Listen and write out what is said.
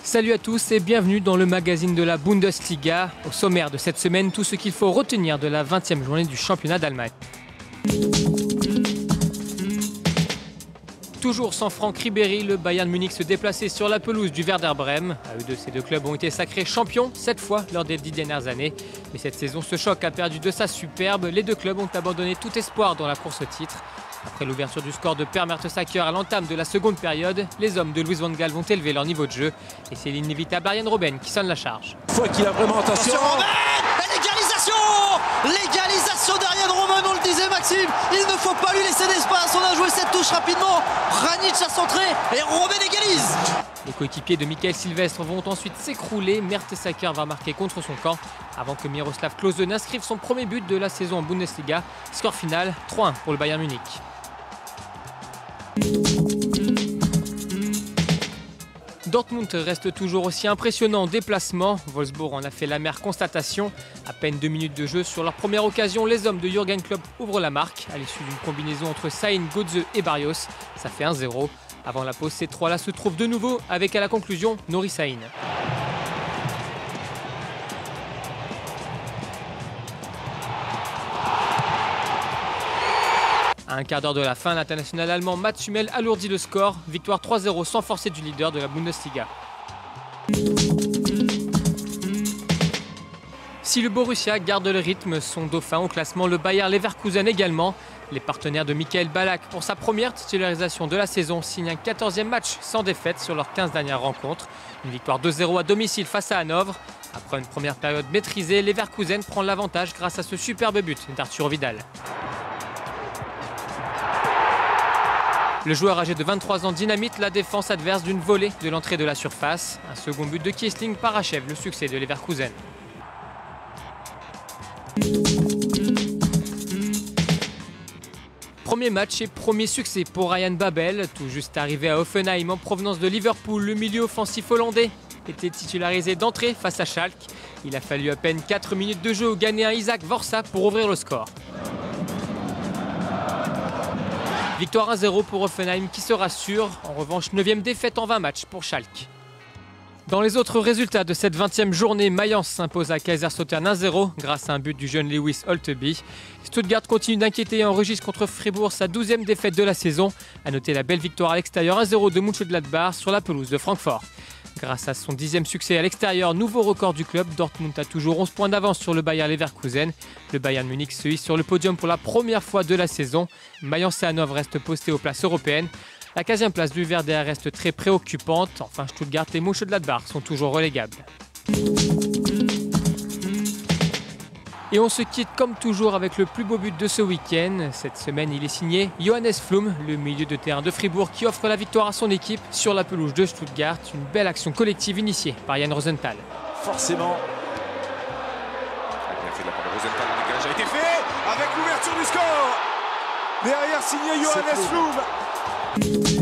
Salut à tous et bienvenue dans le magazine de la Bundesliga. Au sommaire de cette semaine, tout ce qu'il faut retenir de la 20e journée du championnat d'Allemagne. Toujours sans Franck Ribéry, le Bayern Munich se déplaçait sur la pelouse du Werder Brême. À eux deux, ces deux clubs ont été sacrés champions, cette fois lors des 10 dernières années. Mais cette saison, ce choc a perdu de sa superbe. Les deux clubs ont abandonné tout espoir dans la course au titre. Après l'ouverture du score de Per Mertesacker à l'entame de la seconde période, les hommes de Louis van Gaal vont élever leur niveau de jeu. Et c'est l'inévitable Arjen Robben qui sonne la charge. Faut qu'il a vraiment attention. L'égalisation d'Arjen Robben, on le disait Maxime, il ne faut pas lui laisser d'espace, on a joué cette touche rapidement, Ranić a centré et Robben égalise. Les coéquipiers de Michael Sylvestre vont ensuite s'écrouler, Mertesacker va marquer contre son camp avant que Miroslav Klose n'inscrive son premier but de la saison en Bundesliga. Score final 3-1 pour le Bayern Munich. Dortmund reste toujours aussi impressionnant en déplacement. Wolfsburg en a fait l'amère constatation. À peine 2 minutes de jeu sur leur première occasion, les hommes de Jürgen Klopp ouvrent la marque à l'issue d'une combinaison entre Saïn, Götze et Barrios. Ça fait 1-0. Avant la pause, ces trois-là se trouvent de nouveau avec à la conclusion Nuri Sahin. À un quart d'heure de la fin, l'international allemand Mats Hummels alourdit le score. Victoire 3-0 sans forcer du leader de la Bundesliga. Si le Borussia garde le rythme, son dauphin au classement, le Bayer Leverkusen également. Les partenaires de Michael Ballack, pour sa première titularisation de la saison, signent un 14e match sans défaite sur leurs 15 dernières rencontres. Une victoire 2-0 à domicile face à Hanovre. Après une première période maîtrisée, Leverkusen prend l'avantage grâce à ce superbe but d'Arturo Vidal. Le joueur âgé de 23 ans dynamite la défense adverse d'une volée de l'entrée de la surface. Un second but de Kiesling parachève le succès de Leverkusen. Premier match et premier succès pour Ryan Babel. Tout juste arrivé à Hoffenheim en provenance de Liverpool, le milieu offensif hollandais était titularisé d'entrée face à Schalke. Il a fallu à peine 4 minutes de jeu au Ghanéen Isaac Vorsa pour ouvrir le score. Victoire 1-0 pour Hoffenheim qui se rassure. En revanche, 9e défaite en 20 matchs pour Schalke. Dans les autres résultats de cette 20e journée, Mayence s'impose à Kaiserslautern 1-0 grâce à un but du jeune Lewis Holtby. Stuttgart continue d'inquiéter et enregistre contre Fribourg sa 12e défaite de la saison. A noter la belle victoire à l'extérieur 1-0 de Mönchengladbach sur la pelouse de Francfort. Grâce à son 10e succès à l'extérieur, nouveau record du club, Dortmund a toujours 11 points d'avance sur le Bayer Leverkusen. Le Bayern Munich se hisse sur le podium pour la première fois de la saison. Mayence et Hanovre restent postés aux places européennes. La 15e place du Werder reste très préoccupante. Enfin, Stuttgart et Mönchengladbach sont toujours relégables. Et on se quitte comme toujours avec le plus beau but de ce week-end. Cette semaine, il est signé Johannes Flum, le milieu de terrain de Fribourg qui offre la victoire à son équipe sur la pelouse de Stuttgart. Une belle action collective initiée par Jan Rosenthal. Forcément. La part de Rosenthal, le dégage a été fait avec l'ouverture du score. Derrière signé Johannes Flum.